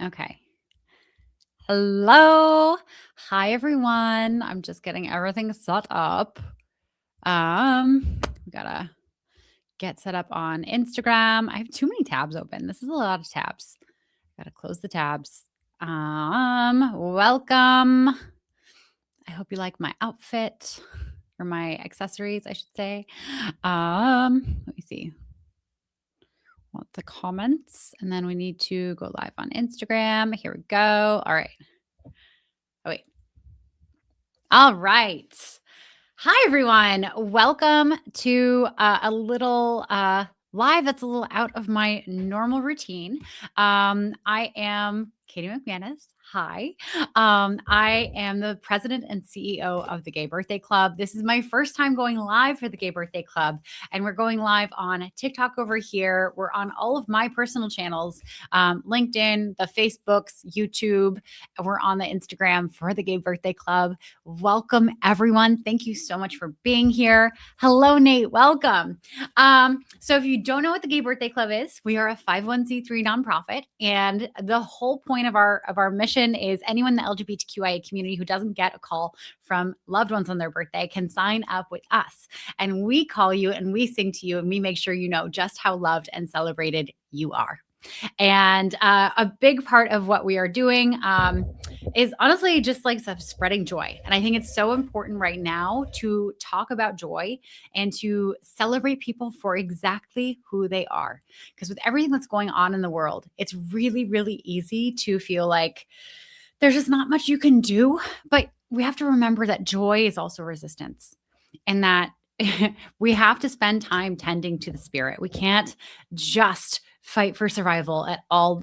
Okay. Hello. Hi, everyone. I'm just getting everything set up. We gotta get set up on Instagram. I have too many tabs open. This is a lot of tabs. Gotta close the tabs. Welcome. I hope you like my outfit or my accessories, I should say. Let me see. Want the comments, and then we need to go live on Instagram. Here we go. All right. Oh, wait. All right. Hi, everyone. Welcome to a little live that's a little out of my normal routine. I am Katie McManus. Hi. I am the president and CEO of the Gay Birthday Club. This is my first time going live for the Gay Birthday Club, and we're going live on TikTok over here. We're on all of my personal channels, LinkedIn, the Facebooks, YouTube. We're on the Instagram for the Gay Birthday Club. Welcome, everyone. Thank you so much for being here. Hello, Nate. Welcome. So if you don't know what the Gay Birthday Club is, we are a 501c3 nonprofit, and the whole point of our mission is anyone in the LGBTQIA community who doesn't get a call from loved ones on their birthday can sign up with us, and we call you and we sing to you and we make sure you know just how loved and celebrated you are. And a big part of what we are doing is honestly just like spreading joy. And I think it's so important right now to talk about joy and to celebrate people for exactly who they are. Because with everything that's going on in the world, it's really, really easy to feel like there's just not much you can do. But we have to remember that joy is also resistance, and that we have to spend time tending to the spirit. We can't just fight for survival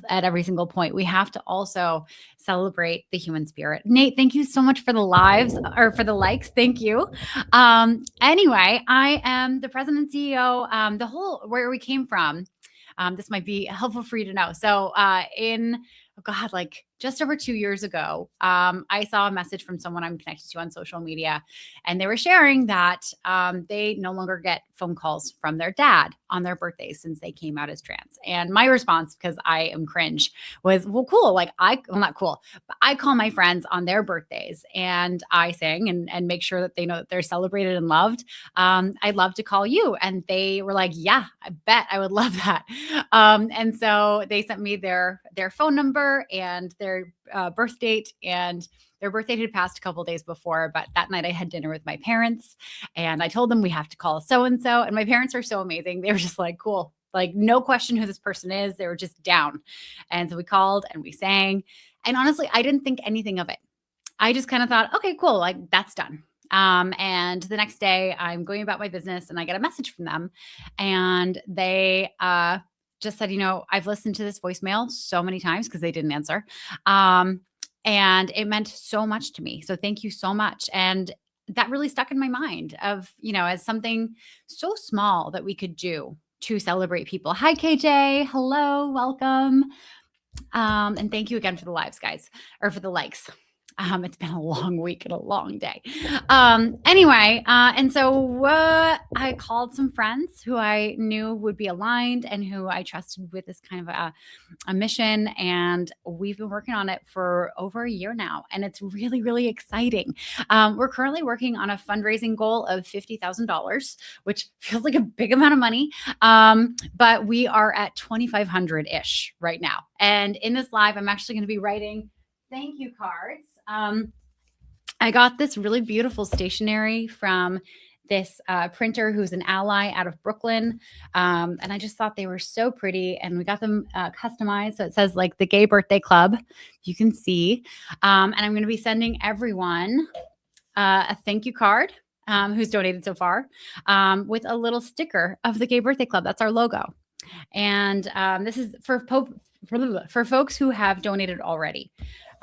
at every single point. We have to also celebrate the human spirit. Nate, thank you so much for the lives or for the likes. Thank you. Anyway, I am the president and CEO. The whole where we came from. This might be helpful for you to know. So like just over 2 years ago, I saw a message from someone I'm connected to on social media, and they were sharing that they no longer get phone calls from their dad on their birthdays since they came out as trans. And my response, because I am cringe, was, well, cool. Like not cool, but I call my friends on their birthdays and I sing and make sure that they know that they're celebrated and loved. I'd love to call you. And they were like, yeah, I bet I would love that. And so they sent me their phone number and their birth date, and their birth date had passed a couple days before, but that night I had dinner with my parents and I told them we have to call so-and-so. And my parents are so amazing. They were just like, cool, like no question who this person is. They were just down. And so we called and we sang. And honestly, I didn't think anything of it. I just kind of thought, okay, cool, like that's done. And the next day I'm going about my business and I get a message from them, and they just said, I've listened to this voicemail so many times, because they didn't answer. And it meant so much to me. So thank you so much. And that really stuck in my mind of, as something so small that we could do to celebrate people. Hi, KJ. Hello. Welcome. And thank you again for the lives, guys, or for the likes. It's been a long week and a long day. Anyway, and so I called some friends who I knew would be aligned and who I trusted with this kind of a mission. And we've been working on it for over a year now. And it's really, really exciting. We're currently working on a fundraising goal of $50,000, which feels like a big amount of money. But we are at 2,500-ish right now. And in this live, I'm actually going to be writing thank you cards. I got this really beautiful stationery from this printer who's an ally out of Brooklyn. And I just thought they were so pretty, and we got them customized. So it says like the Gay Birthday Club, you can see. And I'm going to be sending everyone a thank you card who's donated so far with a little sticker of the Gay Birthday Club. That's our logo. And this is for folks who have donated already.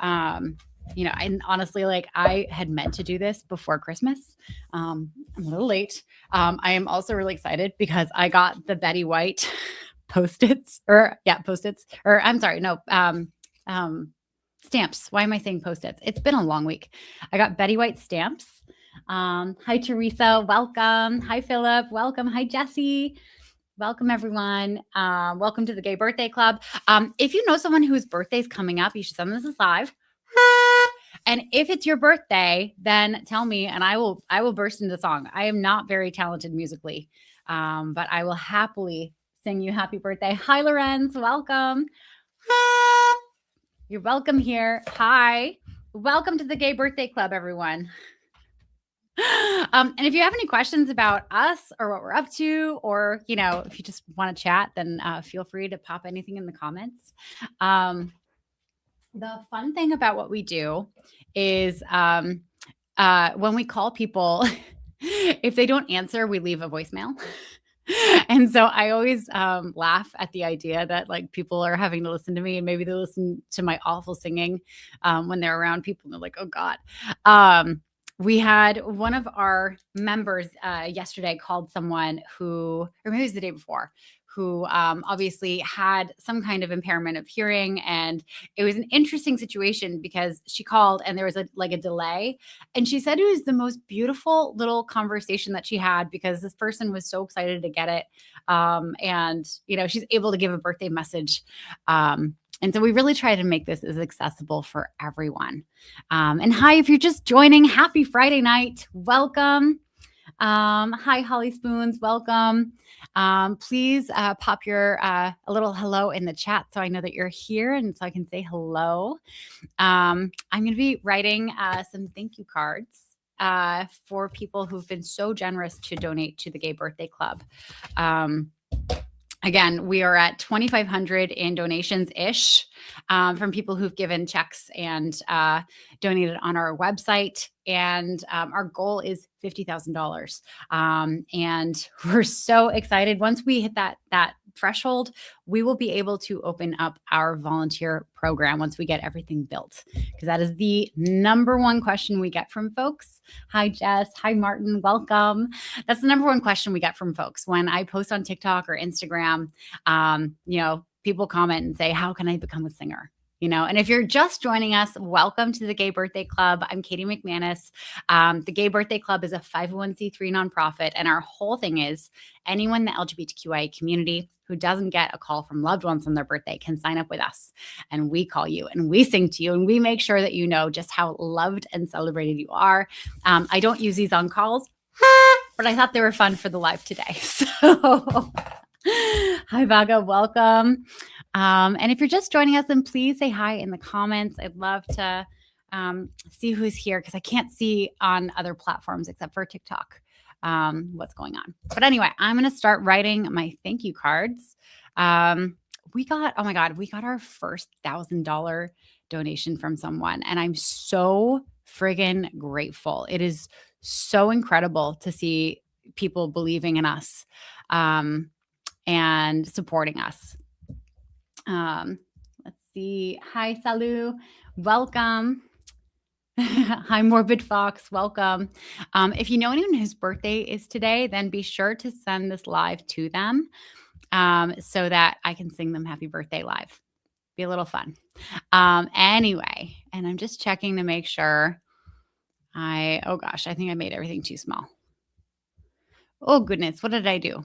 And honestly, like I had meant to do this before Christmas. I'm a little late. I am also really excited because I got the Betty White Post-its, or I'm sorry, no, stamps. Why am I saying Post-its? It's been a long week. I got Betty White stamps. Hi, Teresa. Welcome. Hi, Philip. Welcome. Hi, Jesse. Welcome, everyone. Welcome to the Gay Birthday Club. If you know someone whose birthday is coming up, you should send this live. And if it's your birthday, then tell me, and I will burst into song. I am not very talented musically, but I will happily sing you happy birthday. Hi, Lorenz. Welcome. You're welcome here. Hi. Welcome to the Gay Birthday Club, everyone. And if you have any questions about us or what we're up to, or if you just want to chat, then feel free to pop anything in the comments. The fun thing about what we do is when we call people, if they don't answer, we leave a voicemail. And so I always laugh at the idea that like people are having to listen to me, and maybe they listen to my awful singing when they're around people and they're like, oh God. We had one of our members yesterday called someone who, or maybe it was the day before, who obviously had some kind of impairment of hearing. And it was an interesting situation because she called and there was a delay. And she said it was the most beautiful little conversation that she had because this person was so excited to get it. And, she's able to give a birthday message. And so we really try to make this as accessible for everyone. And hi, if you're just joining, happy Friday night. Welcome. Hi, Holly Spoons. Welcome. Please pop your a little hello in the chat so I know that you're here and so I can say hello. I'm going to be writing some thank you cards for people who've been so generous to donate to the Gay Birthday Club. Again, we are at 2,500 in donations-ish from people who've given checks and donated on our website. And our goal is $50,000. And we're so excited. Once we hit that threshold, we will be able to open up our volunteer program once we get everything built, because that is the number one question we get from folks. Hi, Jess. Hi, Martin. Welcome. That's the number one question we get from folks when I post on TikTok or Instagram. People comment and say, how can I become a singer? And if you're just joining us, welcome to the Gay Birthday Club. I'm Katie McManus. The Gay Birthday Club is a 501c3 nonprofit, and our whole thing is anyone in the LGBTQIA community who doesn't get a call from loved ones on their birthday can sign up with us, and we call you and we sing to you and we make sure that you know just how loved and celebrated you are. I don't use these on calls, but I thought they were fun for the live today. So hi, Vaga. Welcome. And if you're just joining us, then please say hi in the comments. I'd love to see who's here because I can't see on other platforms except for TikTok what's going on. But anyway, I'm going to start writing my thank you cards. We got our first $1,000 donation from someone, and I'm so friggin' grateful. It is so incredible to see people believing in us and supporting us. Let's see. Hi, Salu. Welcome. Hi, Morbid Fox. Welcome. If you know anyone whose birthday is today, then be sure to send this live to them so that I can sing them happy birthday live. Be a little fun. Anyway, and I'm just checking to make sure I think I made everything too small. Oh, goodness. What did I do?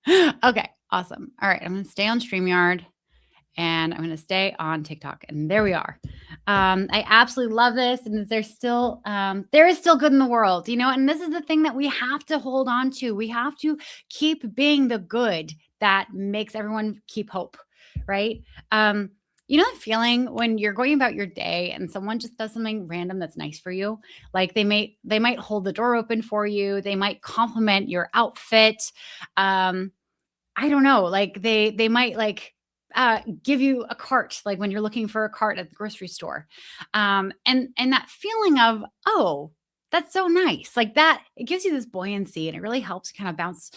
Okay, awesome. All right, I'm going to stay on StreamYard. And I'm going to stay on TikTok. And there we are. I absolutely love this. And there is still good in the world, and this is the thing that we have to hold on to. We have to keep being the good that makes everyone keep hope, right? The feeling when you're going about your day and someone just does something random that's nice for you, like they might hold the door open for you. They might compliment your outfit. I don't know, like they might give you a cart, like when you're looking for a cart at the grocery store. And that feeling of, oh, that's so nice. Like that, it gives you this buoyancy and it really helps kind of bounce,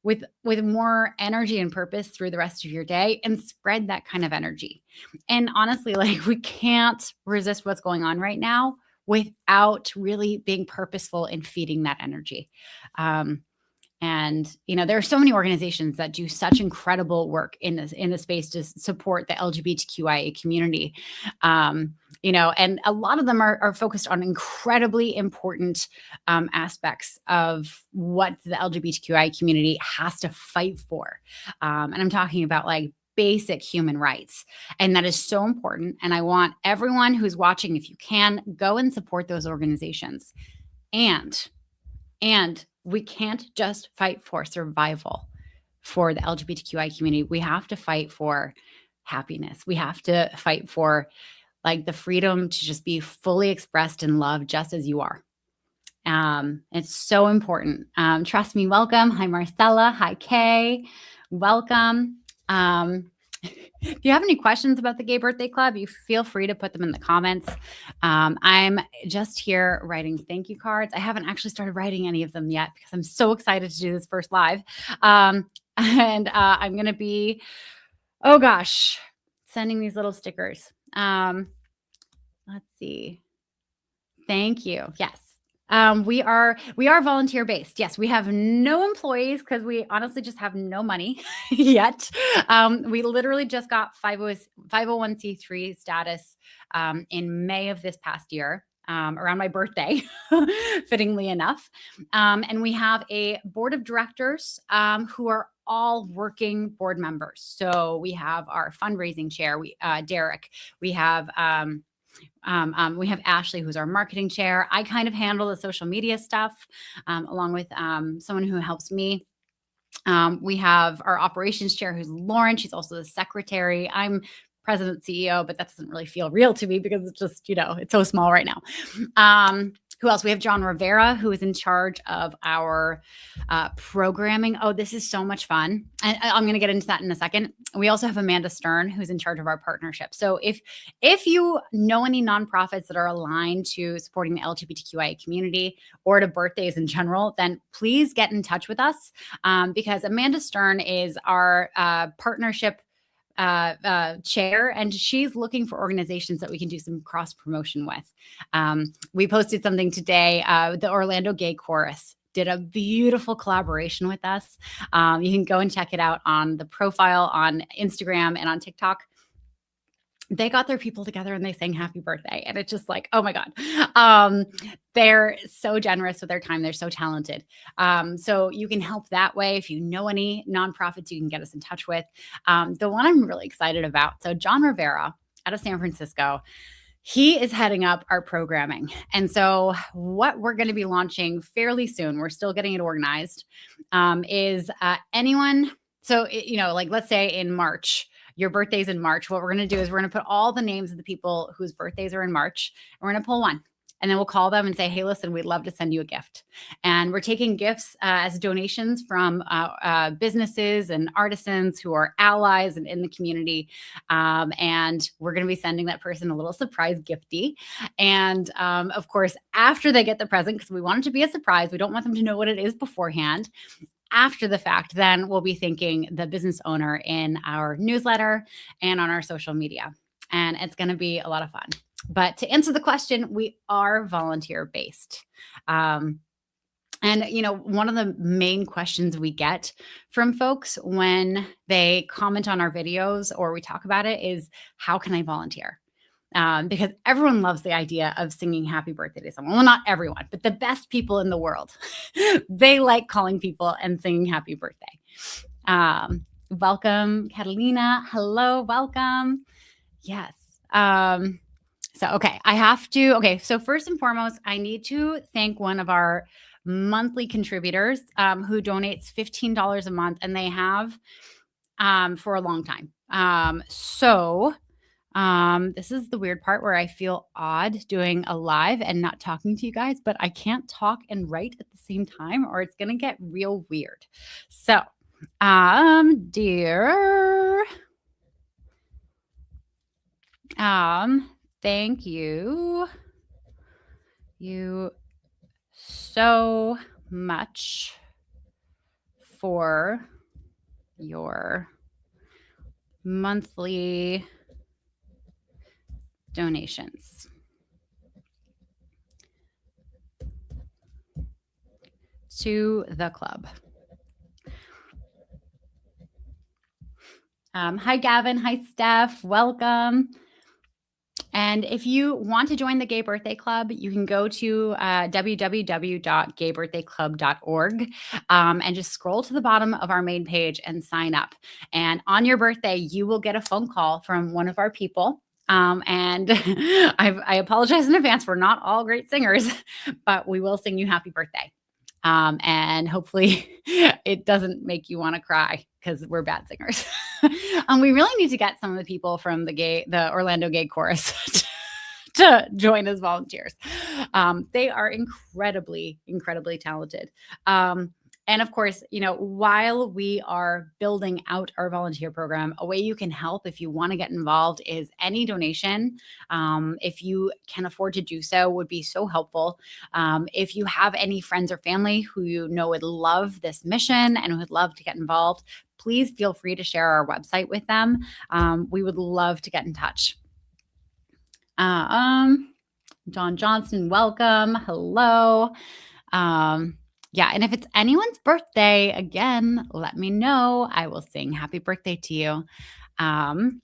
with more energy and purpose through the rest of your day and spread that kind of energy. And honestly, like we can't resist what's going on right now without really being purposeful in feeding that energy. And, there are so many organizations that do such incredible work in the space to support the LGBTQIA community. And a lot of them are focused on incredibly important aspects of what the LGBTQIA community has to fight for. And I'm talking about like basic human rights. And that is so important. And I want everyone who's watching, if you can, go and support those organizations. And we can't just fight for survival for the LGBTQI community. We have to fight for happiness. We have to fight for like the freedom to just be fully expressed and loved just as you are. It's so important. Trust me, welcome. Hi, Marcella. Hi, Kay. Welcome. If you have any questions about the Gay Birthday Club, you feel free to put them in the comments. I'm just here writing thank you cards. I haven't actually started writing any of them yet because I'm so excited to do this first live. And I'm going to be, oh gosh, sending these little stickers. Let's see. Thank you. Yes. We are volunteer based. Yes, we have no employees because we honestly just have no money yet. We literally just got 501c3 status in May of this past year. Around my birthday, fittingly enough. And we have a board of directors who are all working board members. So we have our fundraising chair, Derek. We have Ashley, who's our marketing chair. I kind of handle the social media stuff along with someone who helps me. We have our operations chair, who's Lauren. She's also the secretary. I'm president CEO, but that doesn't really feel real to me because it's just, it's so small right now. Who else? We have John Rivera, who is in charge of our programming. Oh, this is so much fun. And I'm going to get into that in a second. We also have Amanda Stern, who's in charge of our partnership. So if you know any nonprofits that are aligned to supporting the LGBTQIA community or to birthdays in general, then please get in touch with us because Amanda Stern is our partnership chair, and she's looking for organizations that we can do some cross promotion with. We posted something today. The Orlando Gay Chorus did a beautiful collaboration with us. You can go and check it out on the profile on Instagram and on TikTok. They got their people together and they sang happy birthday. And it's just like, oh my God. They're so generous with their time. They're so talented. So you can help that way. If you know any nonprofits, you can get us in touch with. The one I'm really excited about. So John Rivera out of San Francisco, he is heading up our programming. And so what we're going to be launching fairly soon, we're still getting it organized, is anyone. So, like let's say in March, your birthday's in March. What we're going to do is we're going to put all the names of the people whose birthdays are in March, and we're going to pull one. And then we'll call them and say, hey, listen, we'd love to send you a gift. And we're taking gifts as donations from businesses and artisans who are allies and in the community. And we're going to be sending that person a little surprise gifty. And of course, after they get the present, because we want it to be a surprise, we don't want them to know what it is beforehand. After the fact, then we'll be thanking the business owner in our newsletter and on our social media. And it's going to be a lot of fun. But to answer the question, we are volunteer based. And, one of the main questions we get from folks when they comment on our videos or we talk about it is, how can I volunteer? Because everyone loves the idea of singing happy birthday to someone. Well, not everyone, but the best people in the world, they like calling people and singing happy birthday. Welcome, Catalina. Hello, welcome. Yes. So first and foremost, I need to thank one of our monthly contributors who donates $15 a month, and they have for a long time. This is the weird part where I feel odd doing a live and not talking to you guys, but I can't talk and write at the same time or it's going to get real weird. So, dear, thank you so much for your monthly donations to the club. Hi, Gavin. Hi, Steph. Welcome. And if you want to join the Gay Birthday Club, you can go to www.gaybirthdayclub.org and just scroll to the bottom of our main page and sign up. And on your birthday, you will get a phone call from one of our people. And I apologize in advance. We're not all great singers, but we will sing you happy birthday. And hopefully it doesn't make you want to cry because we're bad singers. We really need to get some of the people from the Orlando Gay Chorus to join as volunteers. They are incredibly, incredibly talented. And of course, while we are building out our volunteer program, a way you can help if you want to get involved is any donation. If you can afford to do so, would be so helpful. If you have any friends or family who you know would love this mission and would love to get involved, please feel free to share our website with them. We would love to get in touch. John Johnson, welcome. Hello. Yeah, and if it's anyone's birthday, again, let me know. I will sing happy birthday to you. And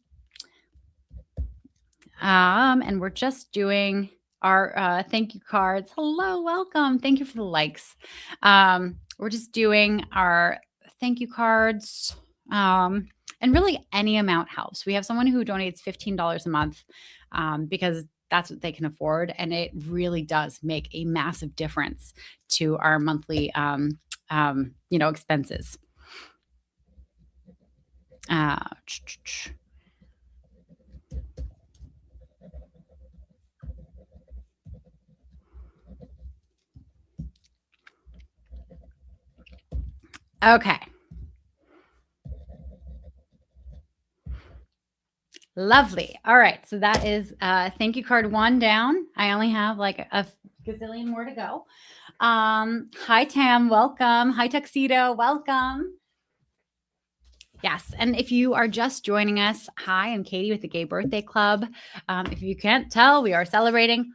we're just doing our thank you cards. Hello, welcome. Thank you for the likes. We're just doing our thank you cards. And really any amount helps. We have someone who donates $15 a month because that's what they can afford. And it really does make a massive difference to our monthly, expenses. Okay. Lovely. All right. So that is thank you card 1 down. I only have like a gazillion more to go. Hi, Tam. Welcome. Hi, Tuxedo. Welcome. Yes. And if you are just joining us, hi, I'm Katie with the Gay Birthday Club. If you can't tell, we are celebrating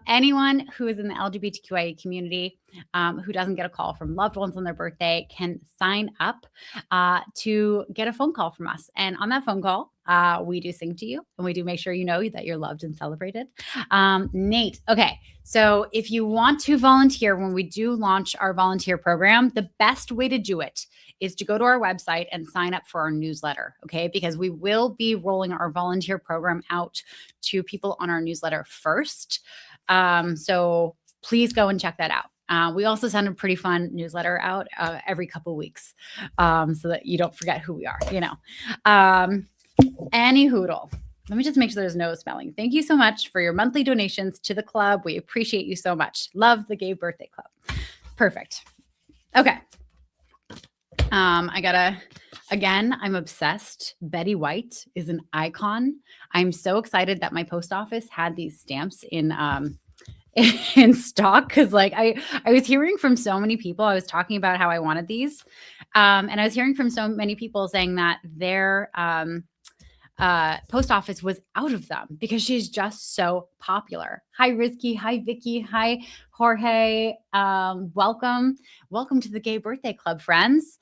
anyone who is in the LGBTQIA community who doesn't get a call from loved ones on their birthday can sign up to get a phone call from us. And on that phone call, we do sing to you and we do make sure you know that you're loved and celebrated. Nate, okay. So if you want to volunteer when we do launch our volunteer program, the best way to do it is to go to our website and sign up for our newsletter, okay? Because we will be rolling our volunteer program out to people on our newsletter first. So please go and check that out. We also send a pretty fun newsletter out every couple weeks so that you don't forget who we are, Any hoodle. Let me just make sure there's no spelling. Thank you so much for your monthly donations to the club. We appreciate you so much. Love the Gay Birthday Club. Perfect. Okay. Again, I'm obsessed. Betty White is an icon. I'm so excited that my post office had these stamps in stock because I was hearing from so many people. I was talking about how I wanted these. And I was hearing from so many people saying that their post office was out of them because she's just so popular. Hi, Rizky. Hi, Vicky. Hi, Jorge. Welcome to the Gay Birthday Club, friends.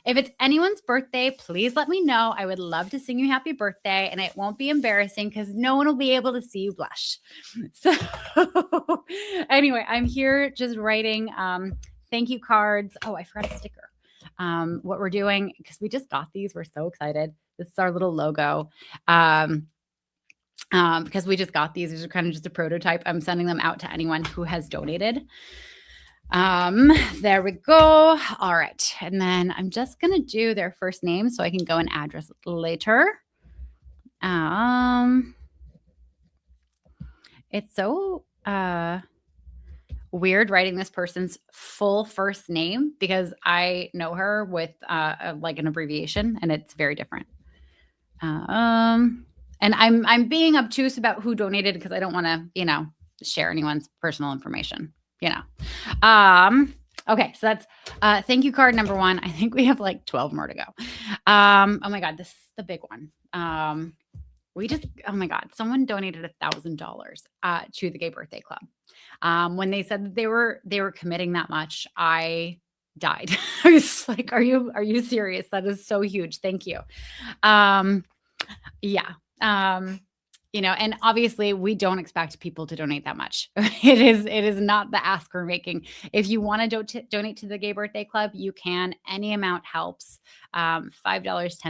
If it's anyone's birthday, please let me know. I would love to sing you happy birthday, and it won't be embarrassing because no one will be able to see you blush. So anyway, I'm here just writing thank you cards. Oh, I forgot a sticker. What we're doing, because we just got these. We're so excited. This is our little logo. Because we just got these. These are kind of just a prototype. I'm sending them out to anyone who has donated. There we go. All right. And then I'm just going to do their first name so I can go and address later. It's so weird writing this person's full first name because I know her with like an abbreviation and it's very different. And I'm being obtuse about who donated because I don't want to, share anyone's personal information. Okay, so that's thank you card number 1. I think we have like 12 more to go. Oh my God, this is the big one. Oh my God, someone donated $1,000 to the Gay Birthday Club. When they said that they were committing that much, I died. I was like, are you serious? That is so huge. Thank you. Um, yeah. And obviously we don't expect people to donate that much. It is not the ask we're making. If you want to donate to the Gay Birthday Club, you can. Any amount helps. $5, $10,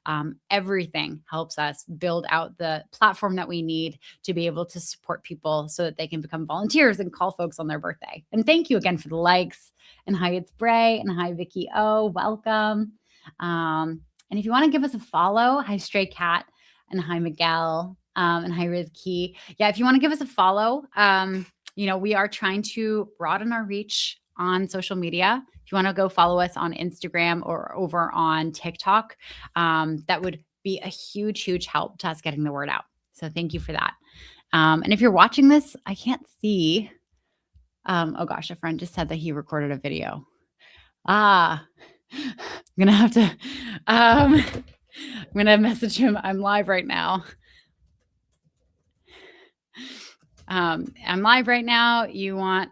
$15. Everything helps us build out the platform that we need to be able to support people so that they can become volunteers and call folks on their birthday. And thank you again for the likes. And hi, it's Bray. And hi, Vicky O. Welcome. And if you want to give us a follow, hi, Stray Cat. And hi, Miguel. And hi, Rizky. Yeah, if you want to give us a follow, we are trying to broaden our reach on social media. If you want to go follow us on Instagram or over on TikTok, that would be a huge, huge help to us getting the word out. So thank you for that. And if you're watching this, I can't see. Oh gosh, a friend just said that he recorded a video. I'm gonna have to. I'm gonna message him. I'm live right now. I'm live right now. You want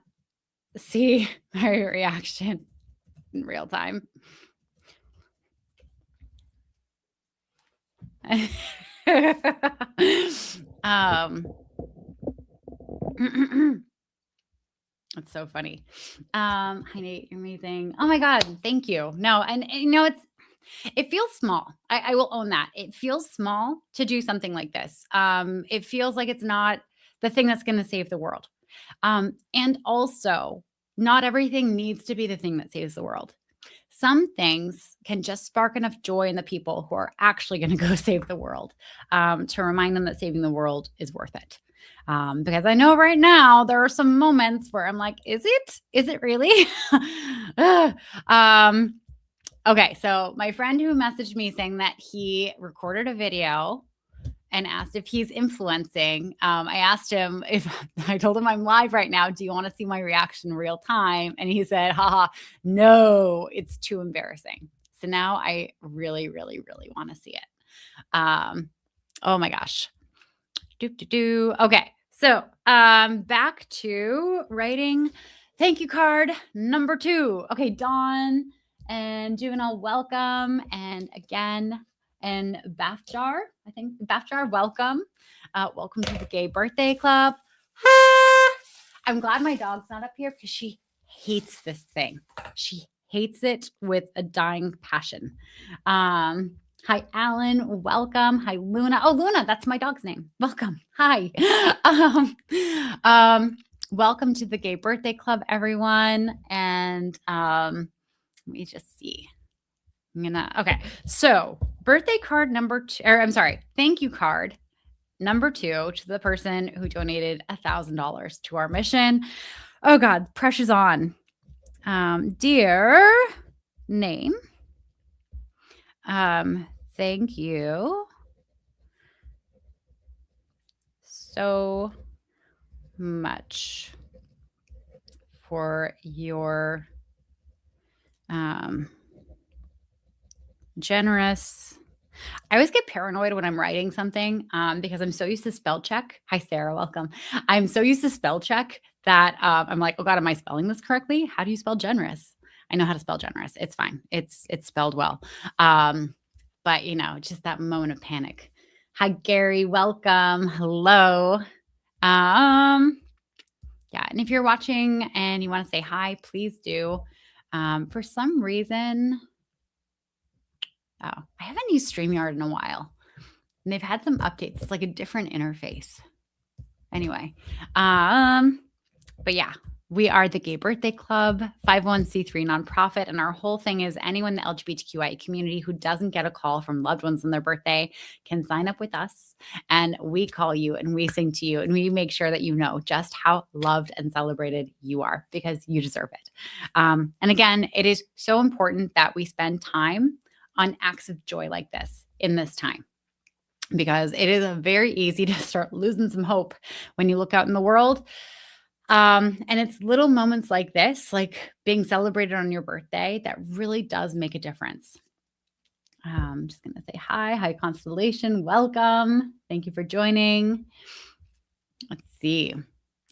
to see my reaction in real time? That's so funny. Hi Nate, you're amazing. Oh my God, thank you. No, and it feels small. I will own that. It feels small to do something like this. It feels like it's not the thing that's going to save the world. And also, not everything needs to be the thing that saves the world. Some things can just spark enough joy in the people who are actually going to go save the world, to remind them that saving the world is worth it. Because I know right now there are some moments where I'm like, is it? Is it really? Okay, so my friend who messaged me saying that he recorded a video and asked if he's influencing. I asked him if I told him I'm live right now. Do you want to see my reaction in real time? And he said, haha, no, it's too embarrassing. So now I really, really, really want to see it. Oh my gosh. Okay. So back to writing thank you card number 2. Okay, Dawn and Juvenile, welcome. And again, and Bathjar, I think Bathjar, welcome. Welcome to the Gay Birthday Club. I'm glad my dog's not up here because she hates this thing. She hates it with a dying passion. Hi, Alan. Welcome. Hi, Luna. Oh, Luna, that's my dog's name. Welcome. Hi. Welcome to the Gay Birthday Club, everyone. And let me just see. Okay. So birthday card number 2, or I'm sorry, thank you card number 2 to the person who donated $1,000 to our mission. Oh God, pressure's on. Dear name, thank you so much for your generous. I always get paranoid when I'm writing something because I'm so used to spell check. Hi, Sarah. Welcome. I'm so used to spell check that I'm like, oh God, am I spelling this correctly? How do you spell generous? I know how to spell generous. It's fine. It's spelled well. But just that moment of panic. Hi, Gary. Welcome. Hello. Yeah. And if you're watching and you want to say hi, please do. For some reason, I haven't used StreamYard in a while. And they've had some updates. It's like a different interface. Anyway, but yeah, we are the Gay Birthday Club, 501c3 nonprofit. And our whole thing is anyone in the LGBTQIA community who doesn't get a call from loved ones on their birthday can sign up with us. And we call you and we sing to you and we make sure that you know just how loved and celebrated you are because you deserve it. And again, it is so important that we spend time on acts of joy like this in this time. Because it is very easy to start losing some hope when you look out in the world. And it's little moments like this, like being celebrated on your birthday, that really does make a difference. I'm just going to say hi, Constellation. Welcome. Thank you for joining. Let's see.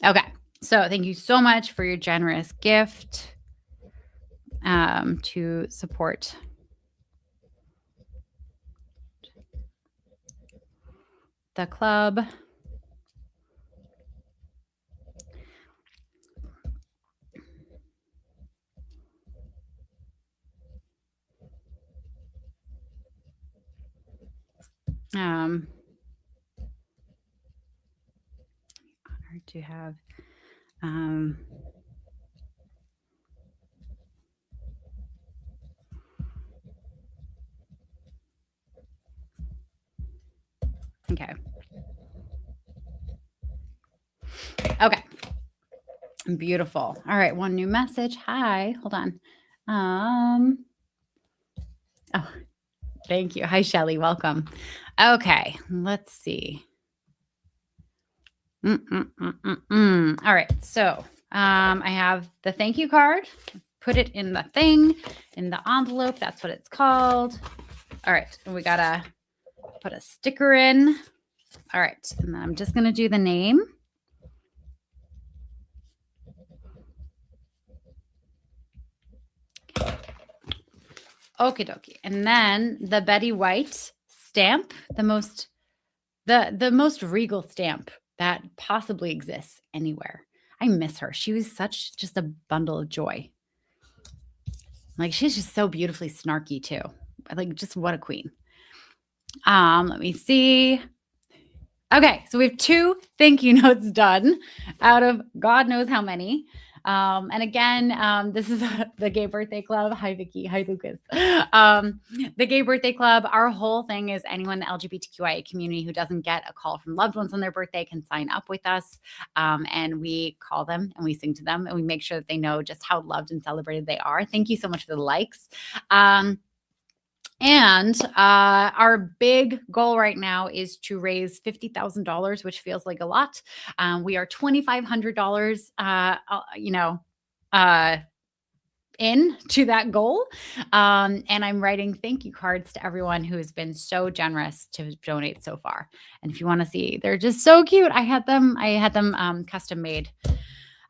Okay. So thank you so much for your generous gift. to support the club. Honored to have okay. Okay. Beautiful. All right. One new message. Hi. Hold on. Oh, thank you. Hi, Shelly. Welcome. Okay. Let's see. All right. So I have the thank you card. Put it in the thing, in the envelope. That's what it's called. All right. And we got to put a sticker in. All right. And then I'm just going to do the name. Okie dokie. And then the Betty White stamp, the most regal stamp that possibly exists anywhere. I miss her. She was such just a bundle of joy. Like, she's just so beautifully snarky too. Like, just what a queen. Let me see. Okay, so we have 2 thank you notes done out of God knows how many. And again, this is the Gay Birthday Club. Hi, Vicky. Hi, Lucas. The Gay Birthday Club, our whole thing is anyone in the LGBTQIA community who doesn't get a call from loved ones on their birthday can sign up with us. And we call them and we sing to them and we make sure that they know just how loved and celebrated they are. Thank you so much for the likes. And our big goal right now is to raise $50,000, which feels like a lot. We are $2,500, in to that goal. And I'm writing thank you cards to everyone who has been so generous to donate so far. And if you want to see, they're just so cute. I had them custom made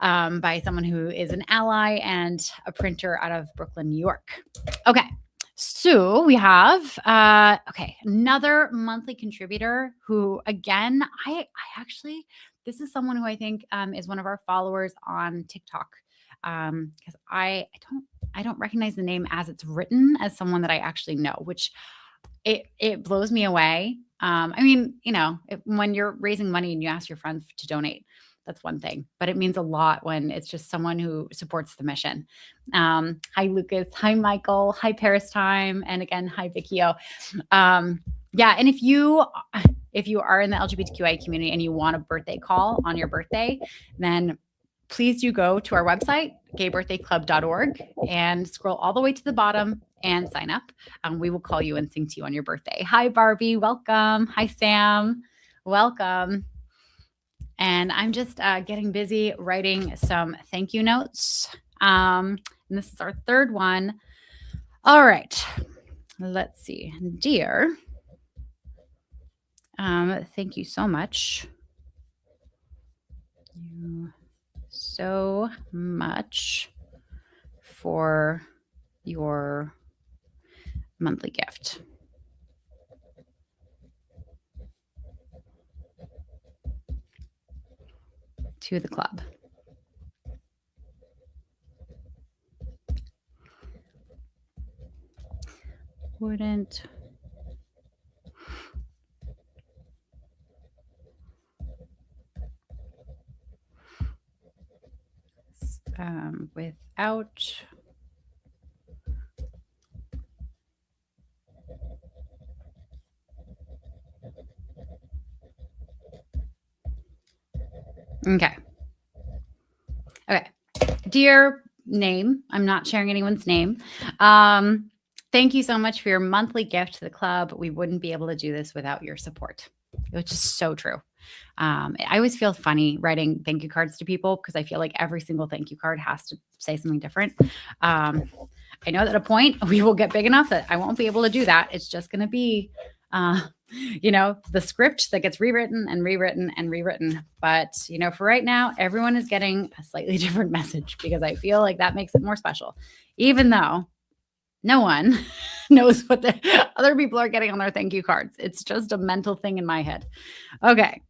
by someone who is an ally and a printer out of Brooklyn, New York. Okay. So we have, another monthly contributor who, again, I actually, this is someone who I think is one of our followers on TikTok, because I don't recognize the name as it's written as someone that I actually know, which it blows me away. I mean, when you're raising money and you ask your friends to donate, that's one thing, but it means a lot when it's just someone who supports the mission. Hi, Lucas. Hi, Michael. Hi, Paris Time. And again, hi, Vicky-O. Yeah. And if you are in the LGBTQIA community and you want a birthday call on your birthday, then please do go to our website, gaybirthdayclub.org, and scroll all the way to the bottom and sign up. We will call you and sing to you on your birthday. Hi, Barbie. Welcome. Hi, Sam. Welcome. And I'm just getting busy writing some thank you notes. And this is our 3rd one. All right. Let's see. Dear, thank you so much. You so much for your monthly gift. To the club. Wouldn't without Okay. Dear name, I'm not sharing anyone's name. Thank you so much for your monthly gift to the club. We wouldn't be able to do this without your support, which is so true. I always feel funny writing thank you cards to people because I feel like every single thank you card has to say something different. I know that at a point we will get big enough that I won't be able to do that. It's just going to be the script that gets rewritten and rewritten and rewritten. But, for right now, everyone is getting a slightly different message because I feel like that makes it more special, even though no one knows what the other people are getting on their thank you cards. It's just a mental thing in my head. Okay.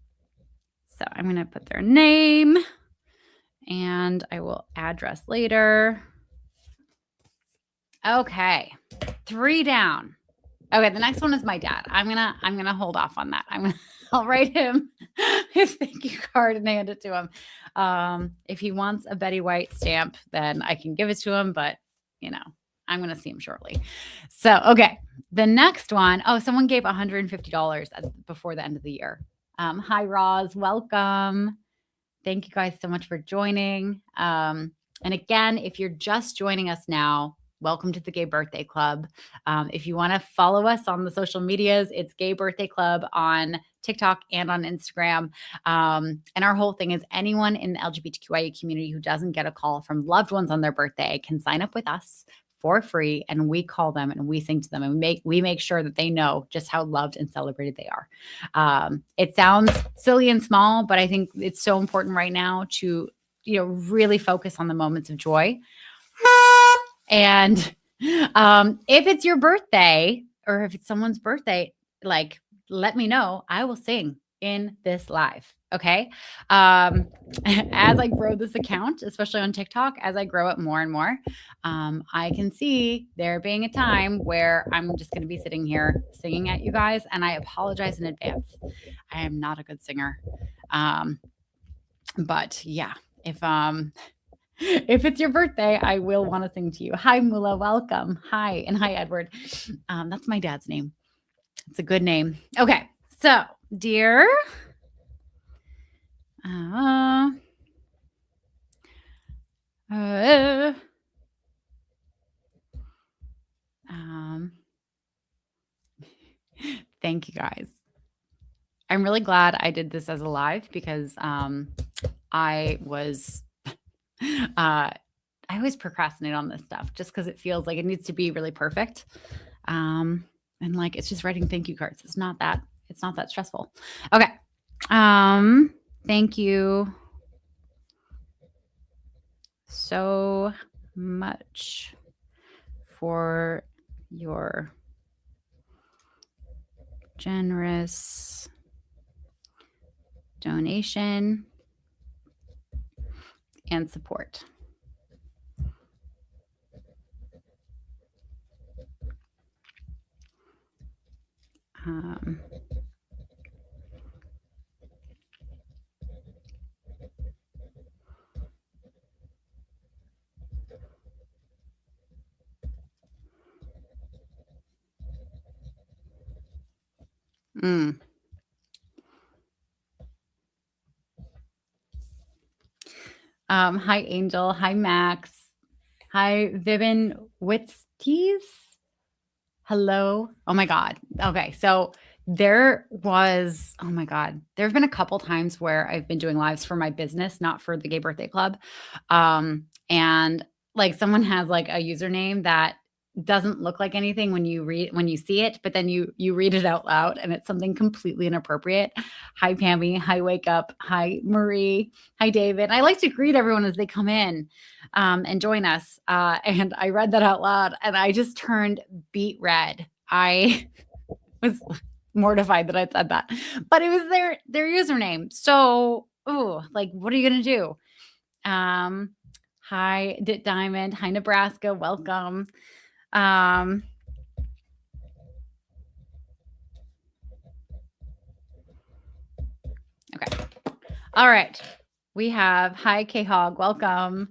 So I'm going to put their name and I will address later. Okay. 3 down. Okay, the next one is my dad. I'm gonna hold off on that. I'll write him his thank you card and hand it to him. If he wants a Betty White stamp, then I can give it to him. But I'm gonna see him shortly. So okay, the next one. Oh, someone gave $150 before the end of the year. Hi, Roz, welcome. Thank you guys so much for joining. And again, if you're just joining us now, welcome to the Gay Birthday Club. If you want to follow us on the social medias, it's Gay Birthday Club on TikTok and on Instagram. And our whole thing is anyone in the LGBTQIA community who doesn't get a call from loved ones on their birthday can sign up with us for free, and we call them and we sing to them, and we make sure that they know just how loved and celebrated they are. It sounds silly and small, but I think it's so important right now to really focus on the moments of joy. And if it's your birthday or if it's someone's birthday, let me know. I will sing in this live. Okay. As I grow this account, especially on TikTok, as I grow it more and more, I can see there being a time where I'm just going to be sitting here singing at you guys. And I apologize in advance. I am not a good singer. But yeah, if it's your birthday, I will want to sing to you. Hi, Mula. Welcome. Hi. And hi, Edward. That's my dad's name. It's a good name. Okay. So, dear. Thank you guys. I'm really glad I did this as a live because I always procrastinate on this stuff just because it feels like it needs to be really perfect. And it's just writing thank you cards. It's not that stressful. Okay. Thank you so much for your generous donation and support. Hi, Angel. Hi, Max. Hi, Vivian Witztees. Hello. Oh my God. Okay. So there have been a couple times where I've been doing lives for my business, not for the Gay Birthday Club. And someone has a username that doesn't look like anything when you see it, but then you read it out loud and it's something completely inappropriate. Hi, Pammy. Hi, Wake Up. Hi, Marie. Hi, David. I like to greet everyone as they come in and join us. And I read that out loud and I just turned beet red. I was mortified that I said that, but it was their username. So, what are you going to do? Hi, Dit Diamond. Hi, Nebraska. Welcome. Okay. All right. We have hi, K-Hog. Welcome.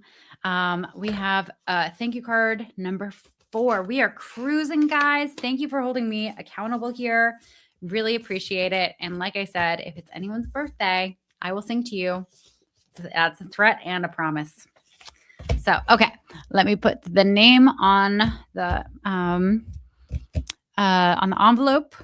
We have thank you card number 4. We are cruising, guys. Thank you for holding me accountable here. Really appreciate it. And like I said, if it's anyone's birthday, I will sing to you. That's a threat and a promise. So, okay, let me put the name on the envelope.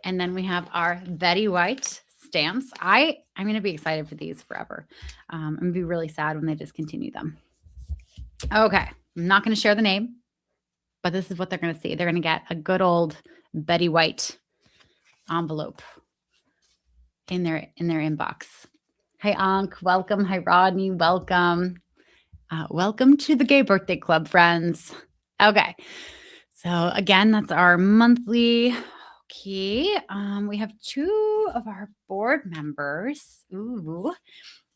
And then we have our Betty White stamps. I'm going to be excited for these forever. I'm going to be really sad when they discontinue them. Okay. I'm not going to share the name, but this is what they're going to see. They're going to get a good old Betty White envelope in their inbox. Hi, Ankh. Welcome. Hi, Rodney. Welcome. Welcome to the Gay Birthday Club, friends. Okay. So again, that's our monthly. Okay. We have 2 of our board members. Ooh.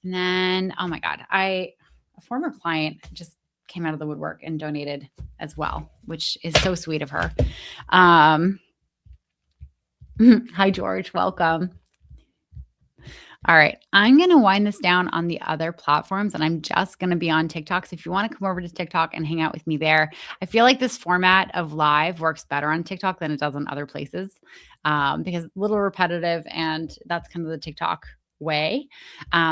And then, oh my God, a former client just came out of the woodwork and donated as well, which is so sweet of her. Hi, George. Welcome. All right. I'm going to wind this down on the other platforms, and I'm just going to be on TikTok. So if you want to come over to TikTok and hang out with me there, I feel like this format of live works better on TikTok than it does on other places, because it's a little repetitive, and that's kind of the TikTok way.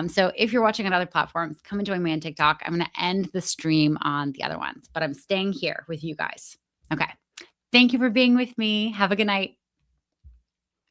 So if you're watching on other platforms, come and join me on TikTok. I'm going to end the stream on the other ones, but I'm staying here with you guys. Okay. Thank you for being with me. Have a good night.